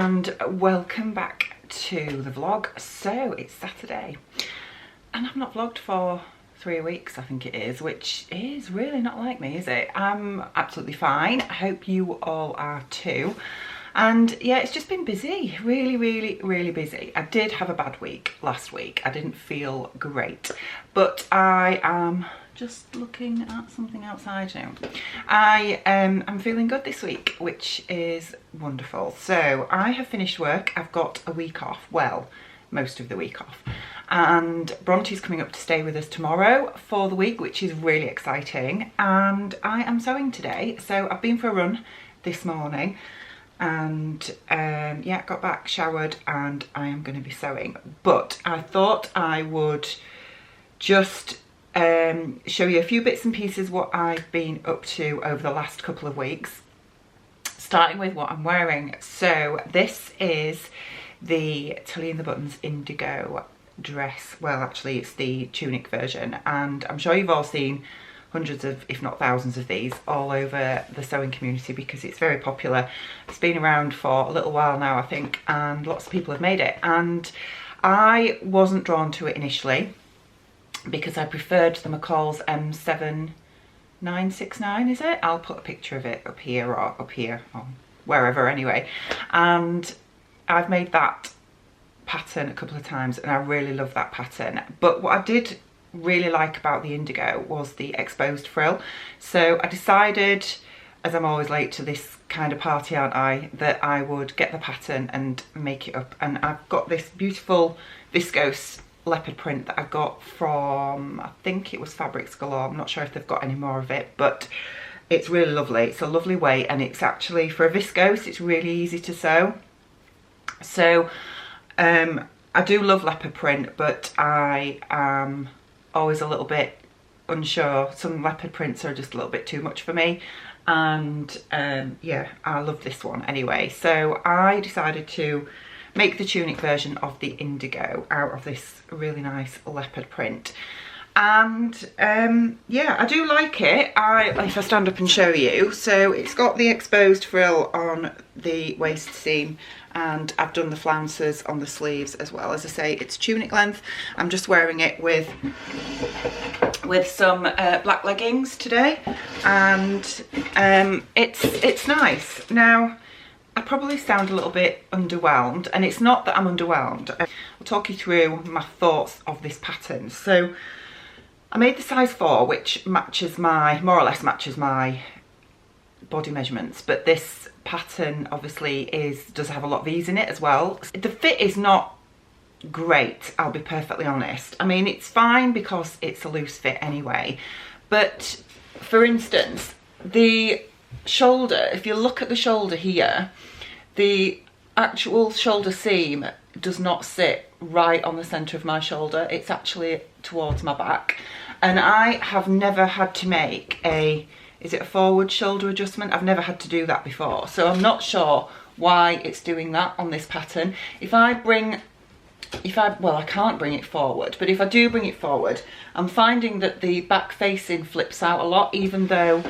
and welcome back to the vlog. So it's Saturday and I've not vlogged for 3 weeks, I think it is, which is really not like me, is it? I'm absolutely fine. I hope you all are too. And yeah, it's just been busy, really busy. I did have a bad week last week. I didn't feel great, but I am just looking at something outside now. I'm feeling good this week, which is wonderful. So I have finished work. I've got a week off, well, most of the week off. And Bronte's coming up to stay with us tomorrow for the week, which is really exciting. And I am sewing today. So I've been for a run this morning and yeah, got back, showered, and I am going to be sewing. But I thought I would just show you a few bits and pieces what I've been up to over the last couple of weeks, starting with what I'm wearing. So this is the Tilly and the Buttons Indigo dress. Well, actually it's the tunic version, and I'm sure you've all seen hundreds of, if not thousands of these all over the sewing community because it's very popular. It's been around for a little while now, I think, and lots of people have made it. And I wasn't drawn to it initially because I preferred the McCall's M7969, is it? I'll put a picture of it up here or up here or wherever anyway. And I've made that pattern a couple of times and I really love that pattern. But what I did really like about the indigo was the exposed frill. So I decided, as I'm always late to this kind of party, aren't I, that I would get the pattern and make it up. And I've got this beautiful viscose leopard print that I got from, I think it was Fabrics Galore. I'm not sure if they've got any more of it, but it's really lovely. It's a lovely weight, and it's actually, for a viscose, it's really easy to sew. So I do love leopard print, but I am always a little bit unsure. Some leopard prints are just a little bit too much for me, and yeah, I love this one anyway. So I decided to make the tunic version of the indigo out of this really nice leopard print. And yeah, I do like it. If I stand up and show you, so it's got the exposed frill on the waist seam, and I've done the flounces on the sleeves as well. As I say, it's tunic length. I'm just wearing it with some black leggings today, and it's nice. Now, I probably sound a little bit underwhelmed, and it's not that I'm underwhelmed. I'll talk you through my thoughts of this pattern. So I made the size 4, which matches my, more or less matches my body measurements, but this pattern obviously does have a lot of ease in it as well. The fit is not great, I'll be perfectly honest. I mean, it's fine because it's a loose fit anyway, but for instance, the shoulder, if you look at the shoulder here, the actual shoulder seam does not sit right on the centre of my shoulder. It's actually towards my back, and I have never had to make is it a forward shoulder adjustment? I've never had to do that before, so I'm not sure why it's doing that on this pattern. Well, I can't bring it forward, but if I do bring it forward, I'm finding that the back facing flips out a lot, even though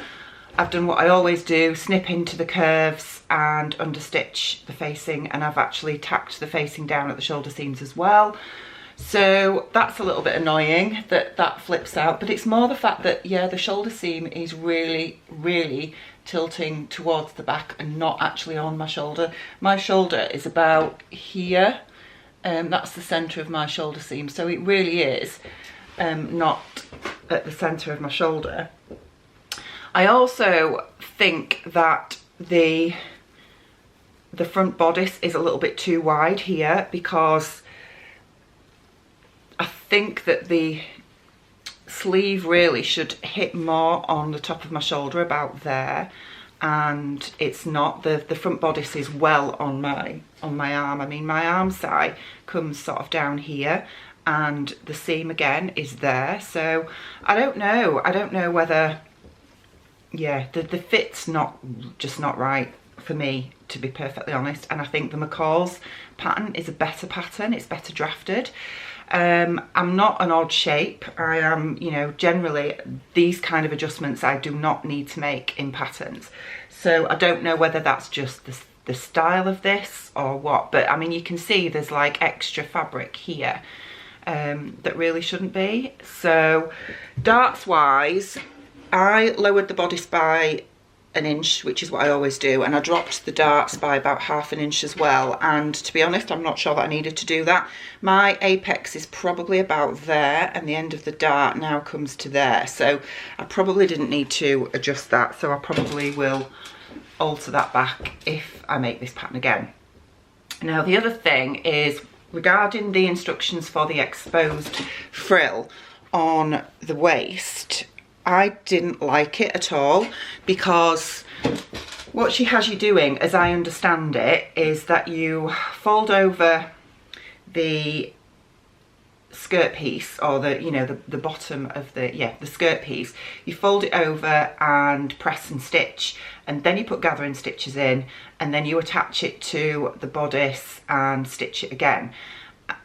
I've done what I always do, snip into the curves and understitch the facing, and I've actually tacked the facing down at the shoulder seams as well. So that's a little bit annoying that flips out, but it's more the fact that, yeah, the shoulder seam is really tilting towards the back and not actually on my shoulder. My shoulder is about here, that's the centre of my shoulder seam, so it really is not at the centre of my shoulder. I also think that the front bodice is a little bit too wide here, because I think that the sleeve really should hit more on the top of my shoulder, about there, and it's not. The front bodice is well on my arm. I mean, my arm side comes sort of down here, and the seam again is there. So I don't know whether, yeah, the fit's just not right for me, to be perfectly honest. And I think the McCall's pattern is a better pattern. It's better drafted. I'm not an odd shape. I am, you know, generally these kind of adjustments I do not need to make in patterns. So I don't know whether that's just the style of this or what, but I mean, you can see there's like extra fabric here that really shouldn't be. So darts wise, I lowered the bodice by an inch, which is what I always do, and I dropped the darts by about ½ an inch as well, and to be honest, I'm not sure that I needed to do that. My apex is probably about there, and the end of the dart now comes to there, so I probably didn't need to adjust that, so I probably will alter that back if I make this pattern again. Now the other thing is regarding the instructions for the exposed frill on the waist. I didn't like it at all, because what she has you doing, as I understand it, is that you fold over the skirt piece, or the, you know, the bottom of the, yeah, the skirt piece. You fold it over and press and stitch, and then you put gathering stitches in, and then you attach it to the bodice and stitch it again.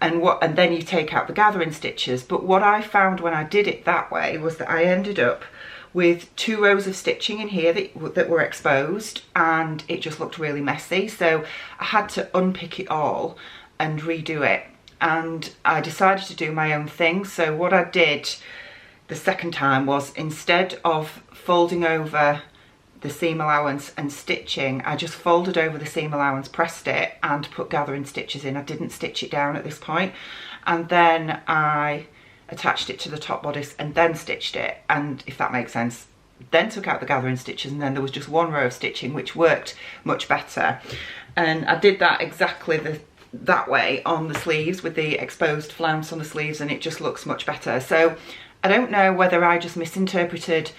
And then you take out the gathering stitches. But what I found when I did it that way was that I ended up with 2 rows of stitching in here that were exposed, and it just looked really messy. So I had to unpick it all and redo it, and I decided to do my own thing. So what I did the second time was, instead of folding over the seam allowance and stitching, I just folded over the seam allowance, pressed it, and put gathering stitches in. I didn't stitch it down at this point, and then I attached it to the top bodice and then stitched it, and if that makes sense, then took out the gathering stitches, and then there was just 1 row of stitching, which worked much better. And I did that exactly that way on the sleeves, with the exposed flounce on the sleeves, and it just looks much better. So I don't know whether I just misinterpreted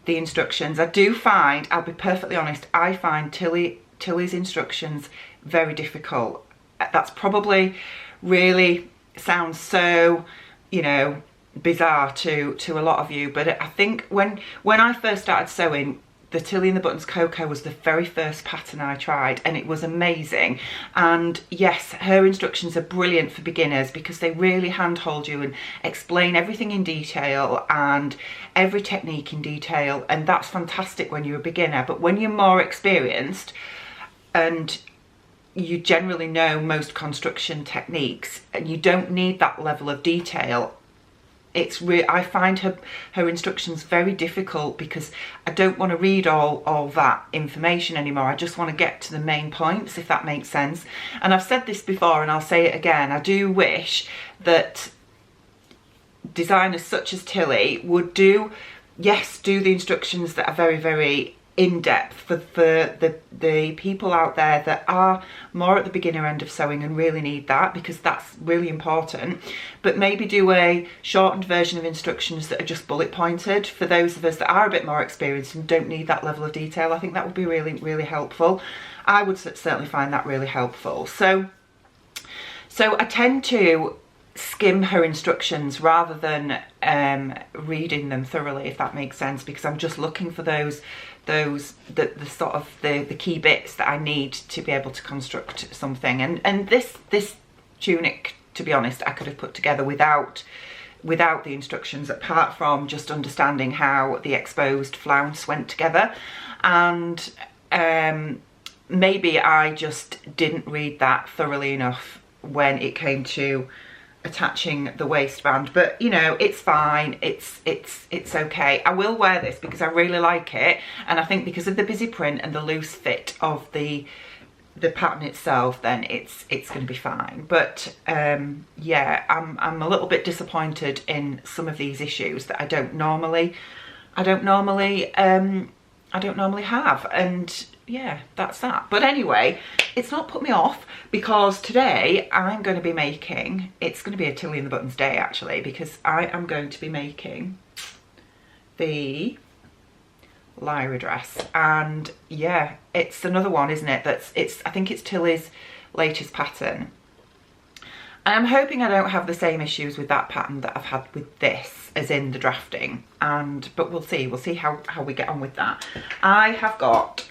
the instructions. I do find, I'll be perfectly honest, I find Tilly's instructions very difficult. That's probably really sounds so, you know, bizarre to a lot of you, but I think when I first started sewing, the Tilly and the Buttons Coco was the very first pattern I tried, and it was amazing. And yes, her instructions are brilliant for beginners, because they really handhold you and explain everything in detail and every technique in detail, and that's fantastic when you're a beginner. But when you're more experienced and you generally know most construction techniques, and you don't need that level of detail, I find her instructions very difficult, because I don't want to read all that information anymore. I just want to get to the main points, if that makes sense. And I've said this before, and I'll say it again, I do wish that designers such as Tilly would do the instructions that are very, very in-depth for the people out there that are more at the beginner end of sewing and really need that, because that's really important. But maybe do a shortened version of instructions that are just bullet pointed for those of us that are a bit more experienced and don't need that level of detail. I think that would be really, really helpful. I would certainly find that really helpful. So I tend to skim her instructions rather than reading them thoroughly, if that makes sense, because I'm just looking for the sort of the key bits that I need to be able to construct something. And this tunic, to be honest, I could have put together without the instructions, apart from just understanding how the exposed flounce went together. And maybe I just didn't read that thoroughly enough when it came to attaching the waistband, but you know, it's fine, it's okay. I will wear this because I really like it, and I think because of the busy print and the loose fit of the pattern itself, then it's going to be fine. But yeah, I'm a little bit disappointed in some of these issues that I don't normally have, and yeah, that's that. But anyway, it's not put me off, because today I'm going to be making, it's going to be a Tilly and the Buttons day actually, because I am going to be making the Lyra dress. And yeah, it's another one, isn't it, I think it's Tilly's latest pattern. And I'm hoping I don't have the same issues with that pattern that I've had with this, as in the drafting. But we'll see how we get on with that. I have got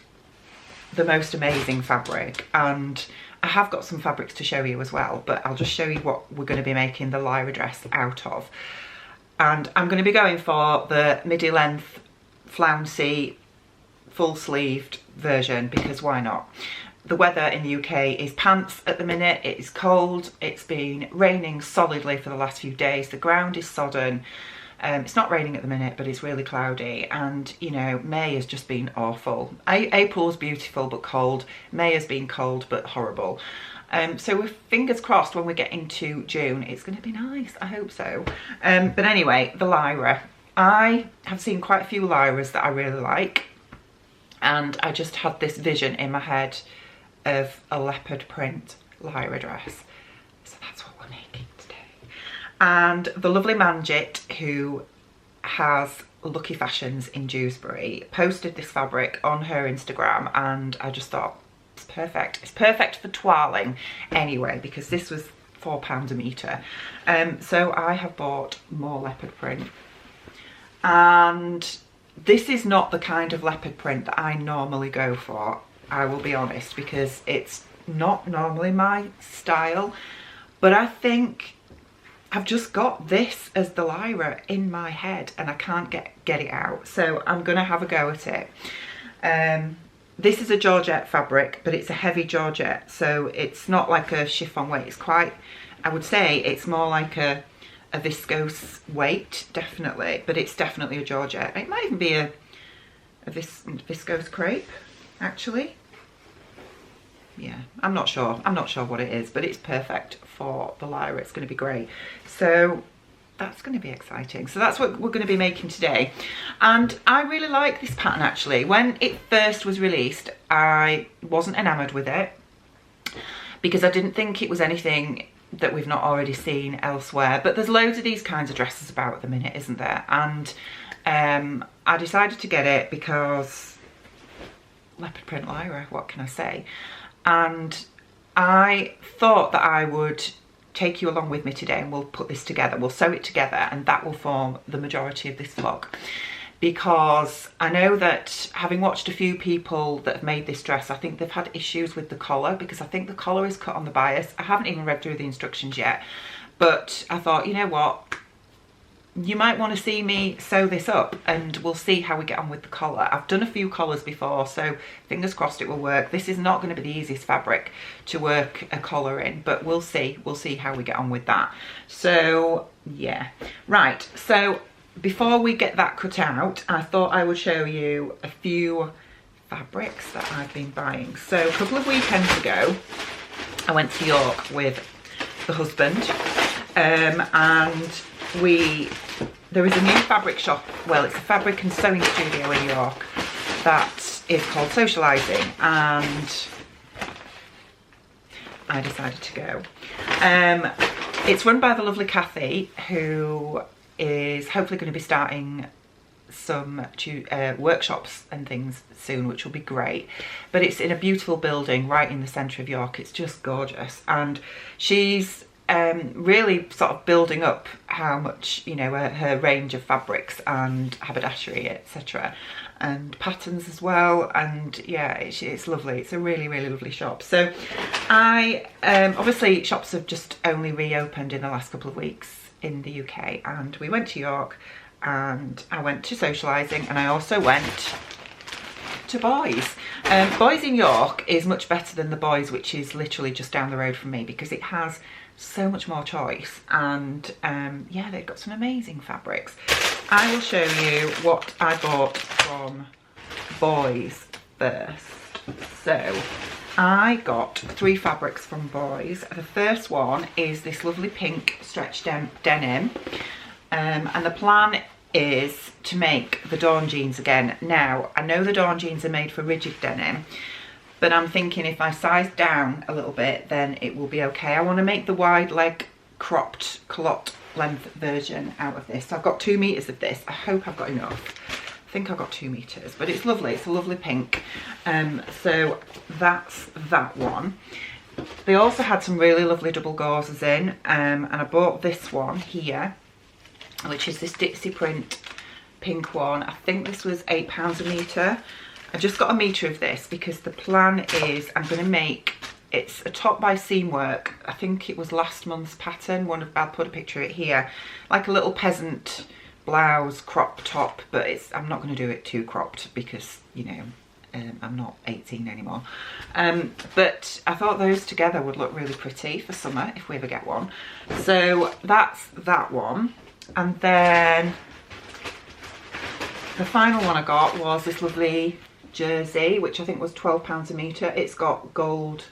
the most amazing fabric, and I have got some fabrics to show you as well, but I'll just show you what we're going to be making the Lyra dress out of. And I'm going to be going for the midi length flouncy full sleeved version, because why not? the weather in the UK is pants at the minute. It is cold. It's been raining solidly for the last few days. The ground is sodden. It's not raining at the minute, but it's really cloudy. And, you know, May has just been awful. April's beautiful but cold. May has been cold but horrible. So with fingers crossed when we get into June, it's going to be nice. I hope so. But anyway, the Lyra. I have seen quite a few Lyras that I really like. And I just had this vision in my head of a leopard print Lyra dress. So that's what we're making today. And the lovely Manjit, who has Lucky Fashions in Dewsbury, posted this fabric on her Instagram, and I just thought, it's perfect. It's perfect for toiling anyway, because this was £4 a metre. So I have bought more leopard print. And this is not the kind of leopard print that I normally go for, I will be honest, because it's not normally my style. But I think I've just got this as the Lyra in my head and I can't get it out. So I'm going to have a go at it. This is a georgette fabric, but it's a heavy georgette. So it's not like a chiffon weight. It's quite, I would say it's more like a viscose weight, definitely. But it's definitely a georgette. It might even be a viscose crepe, actually. Yeah, I'm not sure what it is, but it's perfect for the Lyra. It's going to be great. So that's going to be exciting. So that's what we're going to be making today. And I really like this pattern, actually. When it first was released, I wasn't enamoured with it because I didn't think it was anything that we've not already seen elsewhere. But there's loads of these kinds of dresses about at the minute, isn't there? And I decided to get it because leopard print Lyra, what can I say? And I thought that I would take you along with me today and we'll put this together. We'll sew it together and that will form the majority of this vlog. Because I know that having watched a few people that have made this dress, I think they've had issues with the collar because I think the collar is cut on the bias. I haven't even read through the instructions yet. But I thought, you know what? You might want to see me sew this up and we'll see how we get on with the collar. I've done a few collars before, so fingers crossed it will work. This is not going to be the easiest fabric to work a collar in, but we'll see how we get on with that. So yeah, right, so before we get that cut out, I thought I would show you a few fabrics that I've been buying. So a couple of weekends ago I went to York with the husband, and there is a new fabric shop, well, it's a fabric and sewing studio in York that is called Socialising, and I decided to go. It's run by the lovely Kathy, who is hopefully going to be starting some workshops and things soon, which will be great. But it's in a beautiful building right in the centre of York. It's just gorgeous, and she's really sort of building up how much, you know, her range of fabrics and haberdashery, etc., and patterns as well. And yeah, it's lovely. It's a really, really lovely shop. So obviously shops have just only reopened in the last couple of weeks in the UK, and we went to York and I went to Socialising, and I also went to Boys. Boys in York is much better than the Boys, which is literally just down the road from me, because it has so much more choice, and yeah, they've got some amazing fabrics. I will show you what I bought from Boys first. So I got 3 fabrics from Boys. The first one is this lovely pink stretch denim, and the plan is to make the Dawn jeans again. Now, I know the Dawn jeans are made for rigid denim, but I'm thinking if I size down a little bit, then it will be okay. I want to make the wide leg cropped culotte length version out of this. So I've got 2 meters of this. I hope I've got enough. I think I've got 2 meters, but it's lovely. It's a lovely pink. So that's that one. They also had some really lovely double gauzes in, and I bought this one here, which is this Dixie print pink one. I think this was £8 a metre. I just got a metre of this because the plan is I'm going to make, it's a top by Seamwork. I think it was last month's pattern. I'll put a picture of it here. Like a little peasant blouse crop top, but I'm not going to do it too cropped because, you know, I'm not 18 anymore. But I thought those together would look really pretty for summer if we ever get one. So that's that one. And then the final one I got was this lovely jersey, which I think was £12 a metre. It's got gold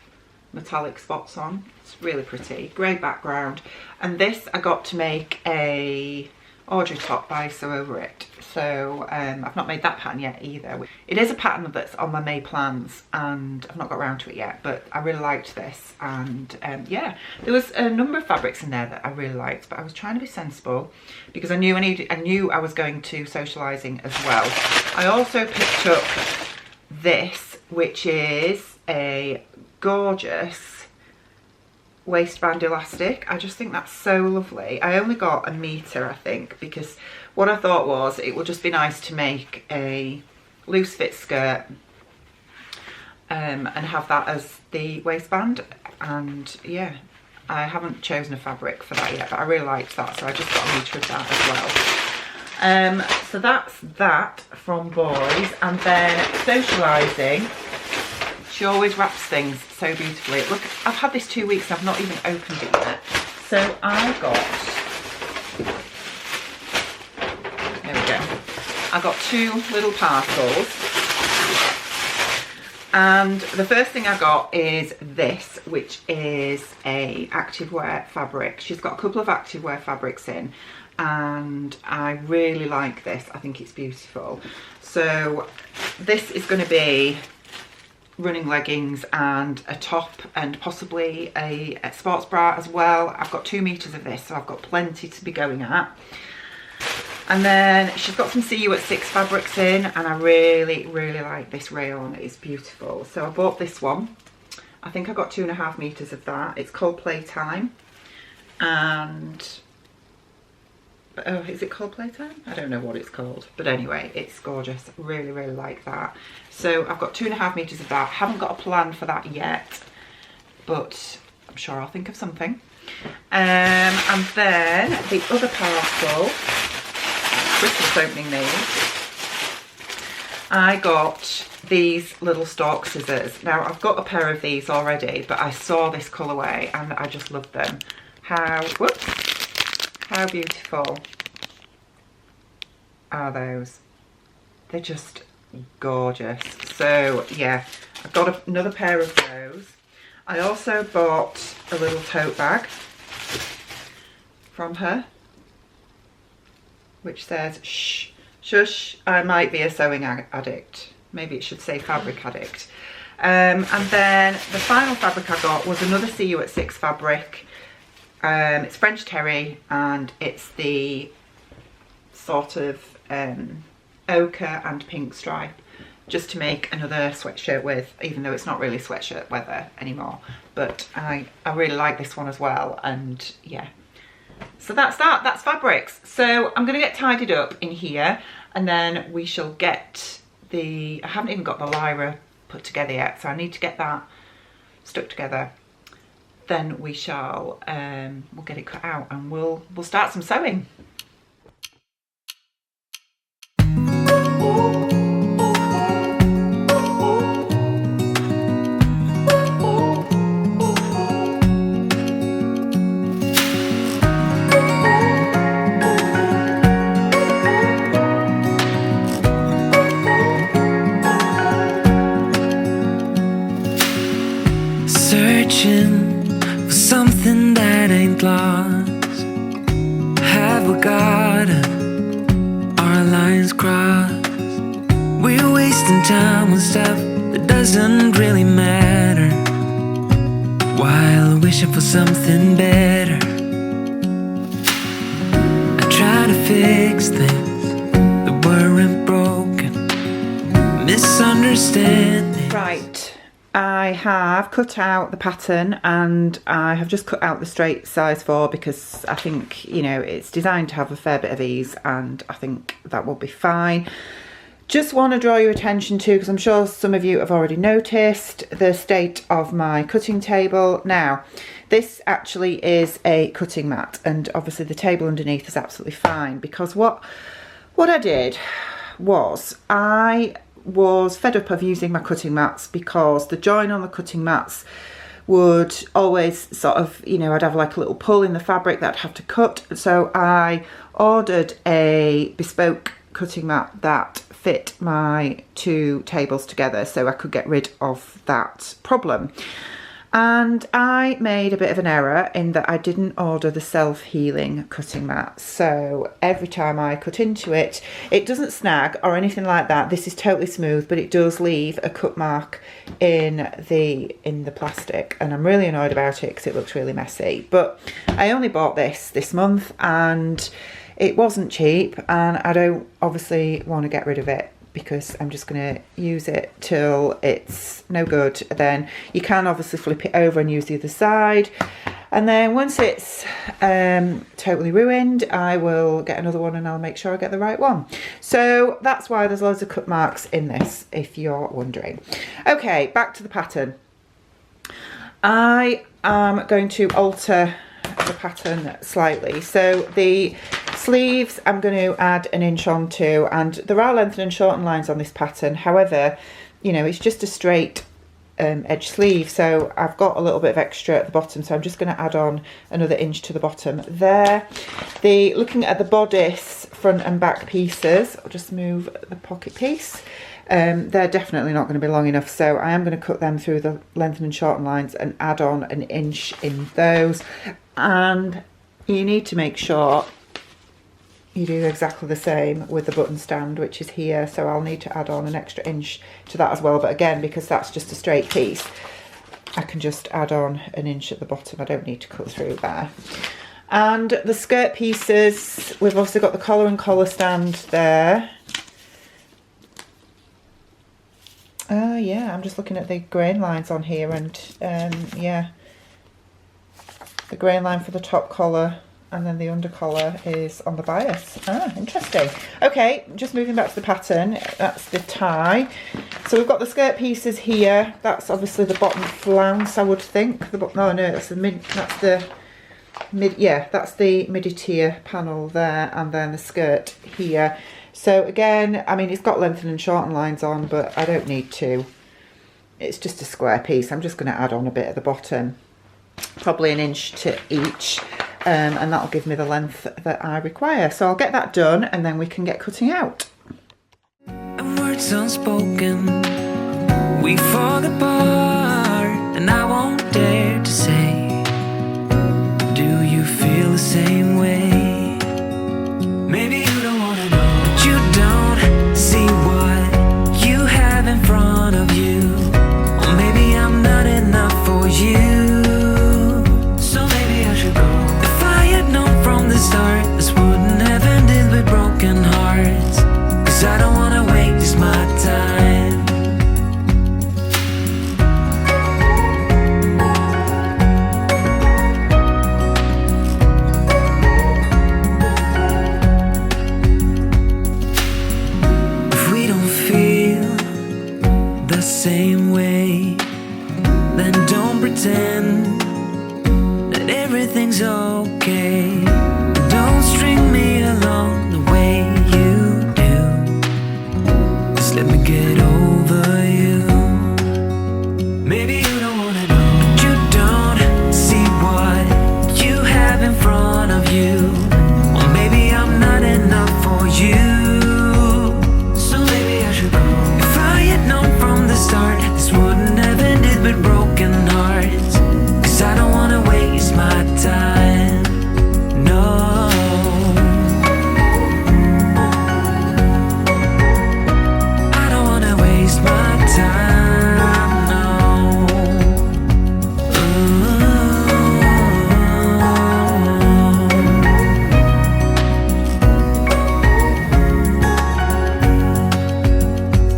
metallic spots on. It's really pretty. Grey background. And this I got to make a Audrey top by Sew Over It. So I've not made that pattern yet either. It is a pattern that's on my May plans and I've not got around to it yet, but I really liked this. And yeah, there was a number of fabrics in there that I really liked, but I was trying to be sensible because I knew I was going to socialising as well. I also picked up this, which is a gorgeous waistband elastic. I just think that's so lovely. I only got a metre, I think, because what I thought was it would just be nice to make a loose fit skirt and have that as the waistband. And yeah, I haven't chosen a fabric for that yet, but I really liked that, so I just got a metre of that as well. So that's that from Boys. And then socialising, she always wraps things so beautifully. Look, I've had this 2 weeks and I've not even opened it yet. So I got 2 little parcels. And the first thing I got is this, which is a activewear fabric. She's got a couple of activewear fabrics in, and I really like this. I think it's beautiful. So this is going to be running leggings and a top and possibly a sports bra as well. I've got 2 meters of this, so I've got plenty to be going at. And then she's got some See You at 6 fabrics in, and I really like this rayon. It's beautiful. So I bought this one. I think I got 2.5 meters of that. It's called Playtime. And oh, is it called Playtime? I don't know what it's called, but anyway, it's gorgeous. Really like that. So I've got 2.5 meters of that. Haven't got a plan for that yet, but I'm sure I'll think of something. And then the other parcel, Christmas opening these, I got these little stalk scissors. Now I've got a pair of these already, but I saw this colourway and I just loved them. How beautiful are those? They're just gorgeous. So yeah, I've got another pair of those. I also bought a little tote bag from her, which says, shh, shush, I might be a sewing addict. Maybe it should say fabric addict. And then the final fabric I got was another See You at 6 fabric. It's French terry, and it's the sort of ochre and pink stripe, just to make another sweatshirt with, even though it's not really sweatshirt weather anymore. But I really like this one as well, and yeah. So that's fabrics. So I'm going to get tidied up in here, and then we shall get I haven't even got the Lyra put together yet, so I need to get that stuck together. Then we shall, we'll get it cut out and we'll start some sewing. Searching for something that ain't lost. Have we got our lines crossed? We're wasting time on stuff that doesn't really matter, while wishing for something better. I try to fix things that weren't broken, misunderstandings. Right. I have cut out the pattern, and I have just cut out the straight size 4 because I think, you know, it's designed to have a fair bit of ease, and I think that will be fine. Just want to draw your attention to, because I'm sure some of you have already noticed, the state of my cutting table. Now, this actually is a cutting mat, and obviously the table underneath is absolutely fine, because what I did was I was fed up of using my cutting mats because the join on the cutting mats would always sort of, you know, I'd have like a little pull in the fabric that I'd have to cut. So I ordered a bespoke cutting mat that fit my 2 tables together so I could get rid of that problem. And I made a bit of an error in that I didn't order the self-healing cutting mat. So every time I cut into it, it doesn't snag or anything like that. This is totally smooth, but it does leave a cut mark in the plastic. And I'm really annoyed about it because it looks really messy. But I only bought this month and it wasn't cheap, and I don't obviously want to get rid of it because I'm just going to use it till it's no good. Then you can obviously flip it over and use the other side, and then once it's totally ruined, I will get another one and I'll make sure I get the right one. So that's why there's loads of cut marks in this, if you're wondering. Okay, back to the pattern. I am going to alter the pattern slightly. So the sleeves I'm going to add an inch onto, and there are lengthen and shorten lines on this pattern. However, you know, it's just a straight edge sleeve, so I've got a little bit of extra at the bottom, so I'm just going to add on another inch to the bottom there. Looking at the bodice front and back pieces, I'll just move the pocket piece. They're definitely not going to be long enough, so I am going to cut them through the lengthen and shorten lines and add on an inch in those. And you need to make sure you do exactly the same with the button stand, which is here, so I'll need to add on an extra inch to that as well. But again, because that's just a straight piece, I can just add on an inch at the bottom. I don't need to cut through there. And the skirt pieces, we've also got the collar and collar stand there. Yeah, I'm just looking at the grain lines on here, and yeah, the grain line for the top collar, and then the under collar is on the bias. Interesting. Okay, just moving back to the pattern, that's the tie. So we've got the skirt pieces here. That's obviously the bottom flounce, I would think. That's the midi tier panel there, and then the skirt here. So again, I mean, it's got lengthen and shorten lines on, but I don't need to. It's just a square piece. I'm just going to add on a bit at the bottom, probably an inch to each, and that'll give me the length that I require. So I'll get that done, and then we can get cutting out. And words unspoken, we fall apart, and I won't dare to say, do you feel the same way? Maybe you don't want to know, but you don't see what you have in front of you. Or maybe I'm not enough for you, so maybe I should go. If I had known from the start, this wouldn't have ended with broken hearts, 'cause I don't want to waste my time. Same way, then don't pretend that everything's okay. Don't string me along the way you do. Just let me get over you. Maybe you don't wanna know, but you don't see what you have in front of you. Or maybe I'm not enough for you. Start, this wouldn't have ended with broken hearts, 'cause I don't wanna waste my time, no. I don't wanna waste my time, no.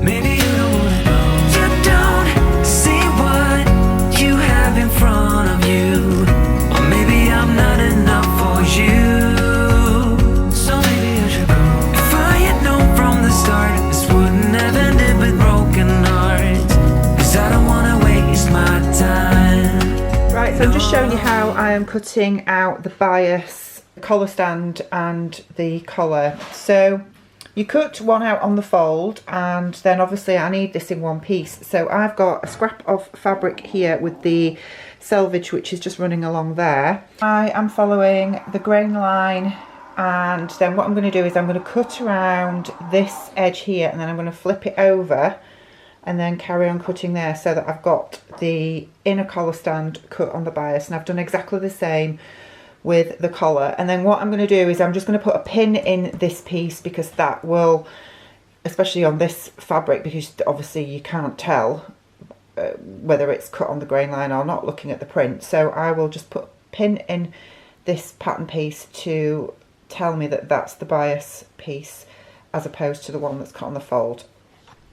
Maybe you don't wanna know, so I'm just showing you how I am cutting out the bias, collar stand and the collar. So You cut one out on the fold, and then obviously I need this in one piece. So I've got a scrap of fabric here with the selvage, which is just running along there. I am following the grain line, and then what I'm going to do is I'm going to cut around this edge here, and then I'm going to flip it over and then carry on cutting there, so that I've got the inner collar stand cut on the bias. And I've done exactly the same with the collar. And then what I'm going to do is I'm just going to put a pin in this piece, because that will, especially on this fabric, because obviously you can't tell whether it's cut on the grain line or not looking at the print. So I will just put a pin in this pattern piece to tell me that that's the bias piece, as opposed to the one that's cut on the fold.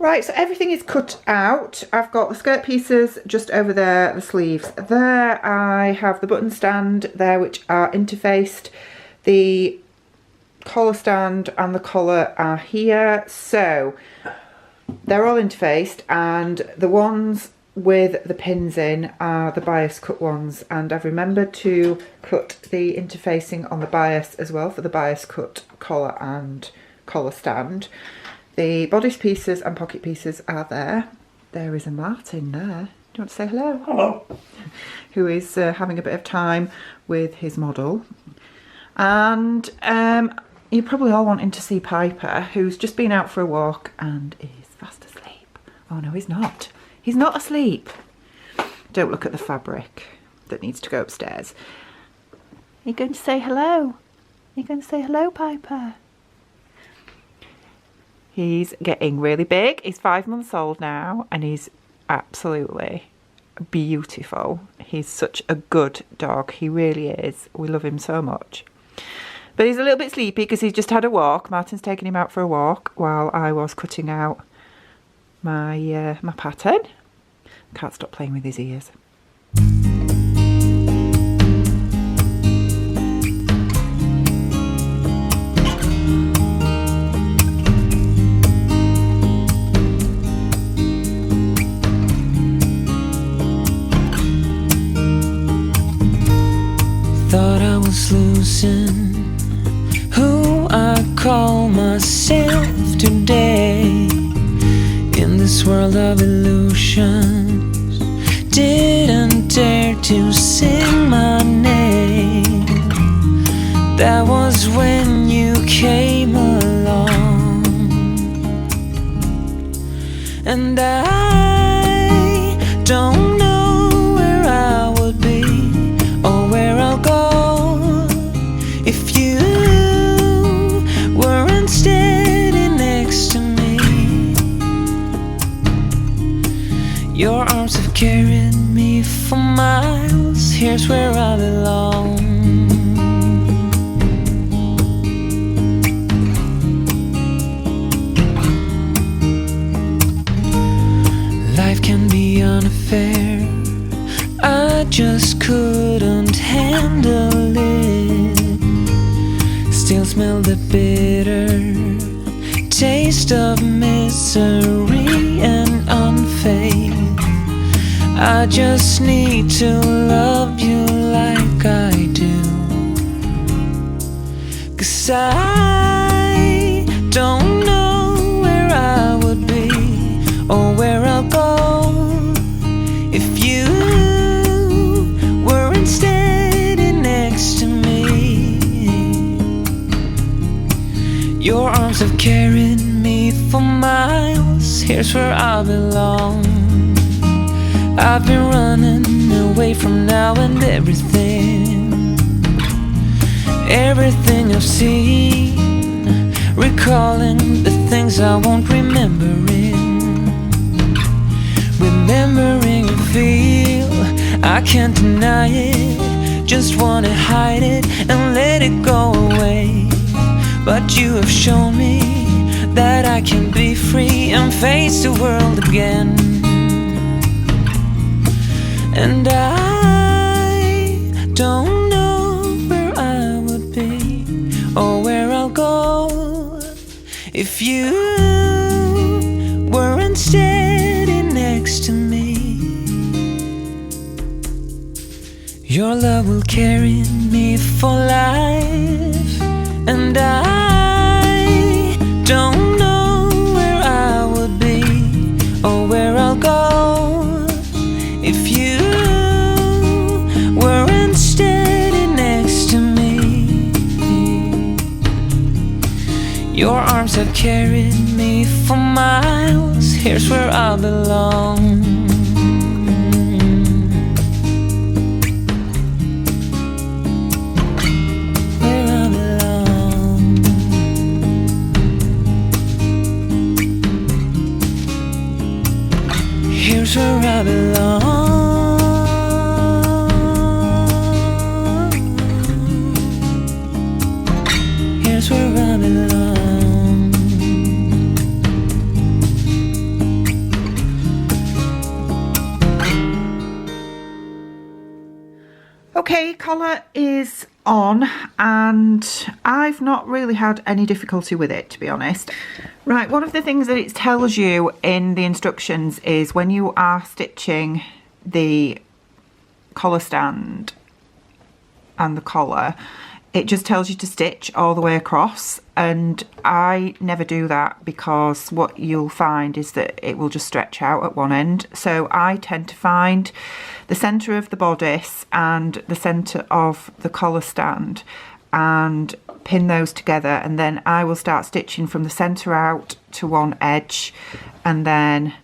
Right, so everything is cut out. I've got the skirt pieces just over there, the sleeves there. I have the button stand there, which are interfaced. The collar stand and the collar are here. So they're all interfaced, and the ones with the pins in are the bias cut ones. And I've remembered to cut the interfacing on the bias as well for the bias cut collar and collar stand. The bodice pieces and pocket pieces are there. There is a Martin there. Do you want to say hello? Hello. Who is having a bit of time with his model. And you're probably all wanting to see Piper, who's just been out for a walk and is fast asleep. Oh no, he's not. He's not asleep. Don't look at the fabric that needs to go upstairs. Are you going to say hello? Are you going to say hello, Piper? He's getting really big. He's 5 months old now, and he's absolutely beautiful. He's such a good dog. He really is. We love him so much. But he's a little bit sleepy because he's just had a walk. Martin's taken him out for a walk while I was cutting out my my pattern. Can't stop playing with his ears. Thought I was losing who I call myself today. In this world of illusions, didn't dare to sing my name. That was when you came along, and I don't know where I would be or where I'll go if you weren't steady next to me. Your arms have carried me for miles. Here's where I belong. Life can be unfair. I just couldn't handle it. Still smell the bitter taste of misery and unfaith. I just need to love you like I do, 'cause I don't know where I would be or where I'll go if you weren't steady next to me. Your arms have carried me for miles. Here's where I belong. I've been running away from now and everything. Everything I've seen, recalling the things I won't remembering. Remembering a feel, I can't deny it. Just wanna hide it and let it go away. But you have shown me that I can be free and face the world again. And I don't know where I would be or where I'll go if you weren't steady next to me. Your love will carry me for life, and I don't carried me for miles. Here's where I belong. Where I belong. Here's where I belong. Here's where I belong. Okay, collar is on and I've not really had any difficulty with it, to be honest. Right, one of the things that it tells you in the instructions is when you are stitching the collar stand and the collar, it just tells you to stitch all the way across, and I never do that because what you'll find is that it will just stretch out at one end. So I tend to find the centre of the bodice and the centre of the collar stand and pin those together, and then I will start stitching from the centre out to one edge and then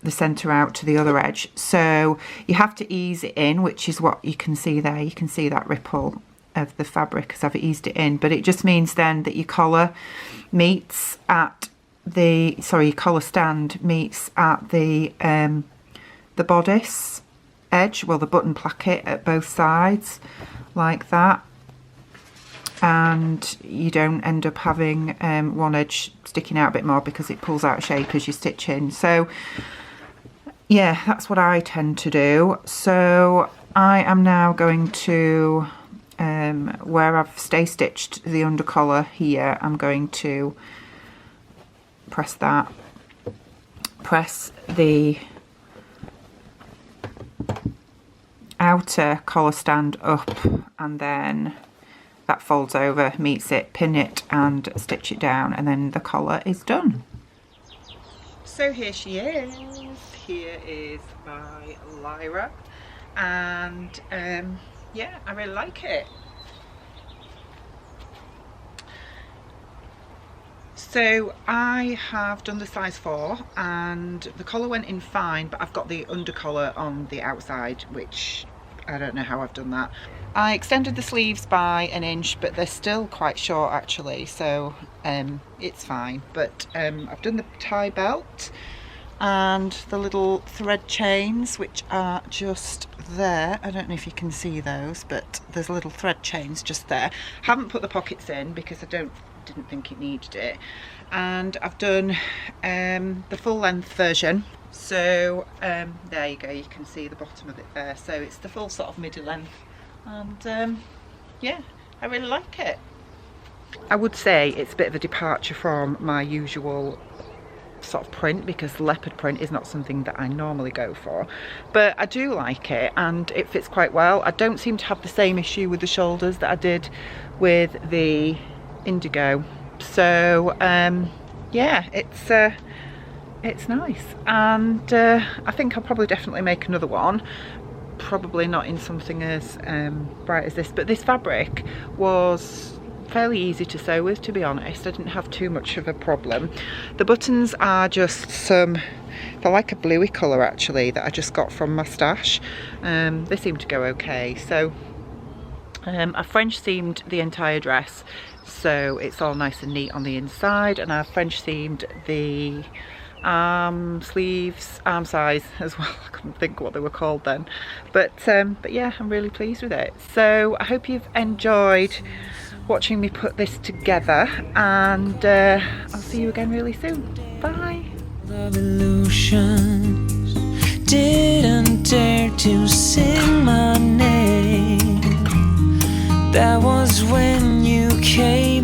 the centre out to the other edge. So you have to ease it in, which is what you can see there. You can see that ripple of the fabric as I've eased it in, but it just means then that your collar meets at the, sorry, your collar stand meets at the bodice edge, well, the button placket at both sides like that, and you don't end up having one edge sticking out a bit more because it pulls out of shape as you stitch in. So yeah, that's what I tend to do. So I am now going to where I've stay stitched the under collar here, I'm going to press that, press the outer collar stand up, and then that folds over, meets it, pin it and stitch it down, and then the collar is done. So here she is. Here is my Lyra, and yeah, I really like it. So I have done the size 4 and the collar went in fine, but I've got the under collar on the outside, which I don't know how I've done that. I extended the sleeves by 1 inch, but they're still quite short actually, so it's fine. But I've done the tie belt and the little thread chains, which are just there. I don't know if you can see those, but there's little thread chains just there. Haven't put the pockets in because I didn't think it needed it. And I've done the full length version. So there you go, you can see the bottom of it there. So it's the full sort of midi length, and yeah, I really like it. I would say it's a bit of a departure from my usual sort of print, because leopard print is not something that I normally go for, but I do like it and it fits quite well. I don't seem to have the same issue with the shoulders that I did with the indigo. So yeah, it's nice, and I think I'll probably definitely make another one, probably not in something as bright as this, but this fabric was fairly easy to sew with, to be honest. I didn't have too much of a problem. The buttons are just they're like a bluey colour actually, that I just got from my stash. They seem to go okay. So I French seamed the entire dress, so it's all nice and neat on the inside, and I've French seamed the sleeves, arm size as well. I couldn't think what they were called then, but yeah, I'm really pleased with it. So I hope you've enjoyed watching me put this together, and I'll see you again really soon. Bye. Revolutions didn't dare to sing my name. That was when you came